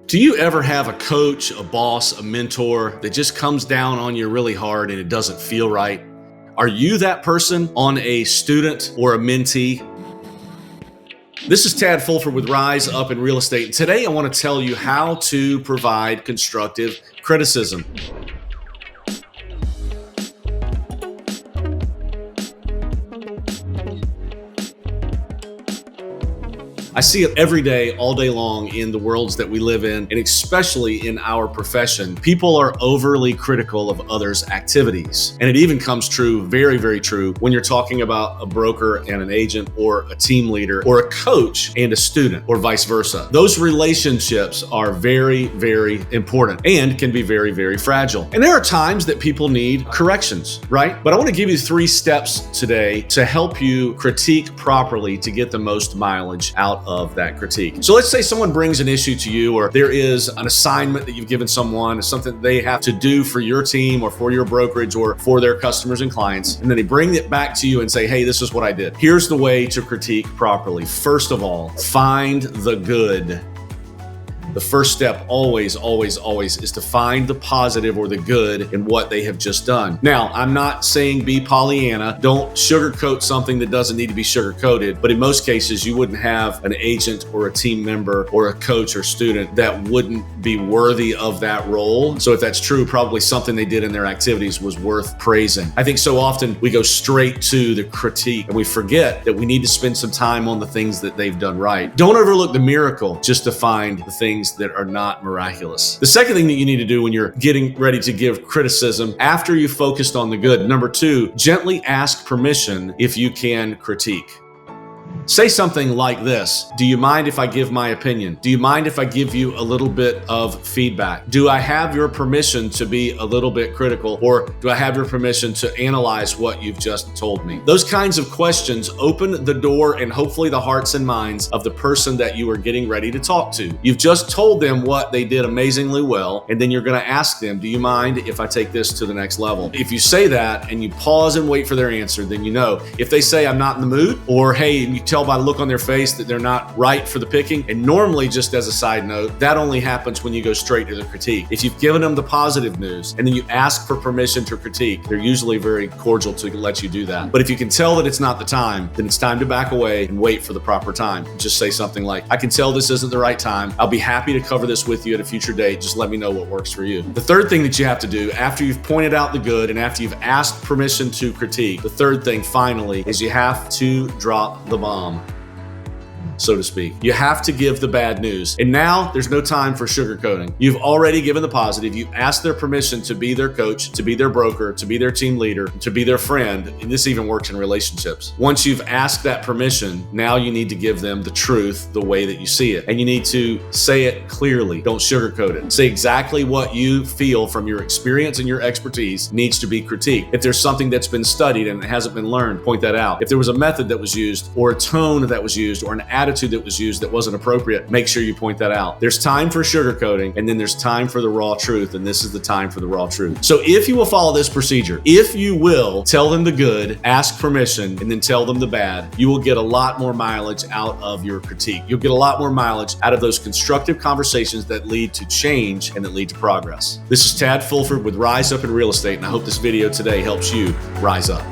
Do you ever have a coach, a boss, a mentor that just comes down on you really hard and it doesn't feel right? Are you that person on a student or a mentee? This is Tad Fulford with Rise Up in Real Estate. And today I want to tell you how to provide constructive criticism. I see it every day, all day long in the worlds that we live in, and especially in our profession. People are overly critical of others' activities. And it even comes true, very, very true, when you're talking about a broker and an agent or a team leader or a coach and a student or vice versa. Those relationships are very, very important and can be very, very fragile. And there are times that people need corrections, right? But I want to give you 3 steps today to help you critique properly to get the most mileage out of that critique. So let's say someone brings an issue to you, or there is an assignment that you've given someone, something that they have to do for your team or for your brokerage or for their customers and clients. And then they bring it back to you and say, hey, this is what I did. Here's the way to critique properly. First of all, find the good. The first step always is to find the positive or the good in what they have just done. Now, I'm not saying be Pollyanna. Don't sugarcoat something that doesn't need to be sugarcoated. But in most cases, you wouldn't have an agent or a team member or a coach or student that wouldn't be worthy of that role. So if that's true, probably something they did in their activities was worth praising. I think so often we go straight to the critique and we forget that we need to spend some time on the things that they've done right. Don't overlook the miracle just to find the things that are not miraculous. The second thing that you need to do when you're getting ready to give criticism, after you've focused on the good, number 2, gently ask permission if you can critique. Say something like this: do you mind if I give my opinion? Do you mind if I give you a little bit of feedback? Do I have your permission to be a little bit critical? Or do I have your permission to analyze what you've just told me? Those kinds of questions open the door and hopefully the hearts and minds of the person that you are getting ready to talk to. You've just told them what they did amazingly well, and then you're going to ask them, do you mind if I take this to the next level? If you say that and you pause and wait for their answer, then you know. If they say, I'm not in the mood, or hey, you tell by the look on their face that they're not right for the picking. And normally, just as a side note, that only happens when you go straight to the critique. If you've given them the positive news and then you ask for permission to critique, they're usually very cordial to let you do that. But if you can tell that it's not the time, then it's time to back away and wait for the proper time. Just say something like, I can tell this isn't the right time. I'll be happy to cover this with you at a future date. Just let me know what works for you. The third thing that you have to do after you've pointed out the good and after you've asked permission to critique, the third thing finally is you have to drop the bomb, so to speak. You have to give the bad news. And now there's no time for sugarcoating. You've already given the positive. You've asked their permission to be their coach, to be their broker, to be their team leader, to be their friend. And this even works in relationships. Once you've asked that permission, now you need to give them the truth the way that you see it. And you need to say it clearly. Don't sugarcoat it. Say exactly what you feel from your experience and your expertise needs to be critiqued. If there's something that's been studied and it hasn't been learned, point that out. If there was a method that was used or a tone that was used or an attitude that was used that wasn't appropriate, make sure you point that out. There's time for sugarcoating, and then there's time for the raw truth, and this is the time for the raw truth. So if you will follow this procedure, if you will tell them the good, ask permission, and then tell them the bad, you will get a lot more mileage out of your critique. You'll get a lot more mileage out of those constructive conversations that lead to change and that lead to progress. This is Tad Fulford with Rise Up in Real Estate, and I hope this video today helps you rise up.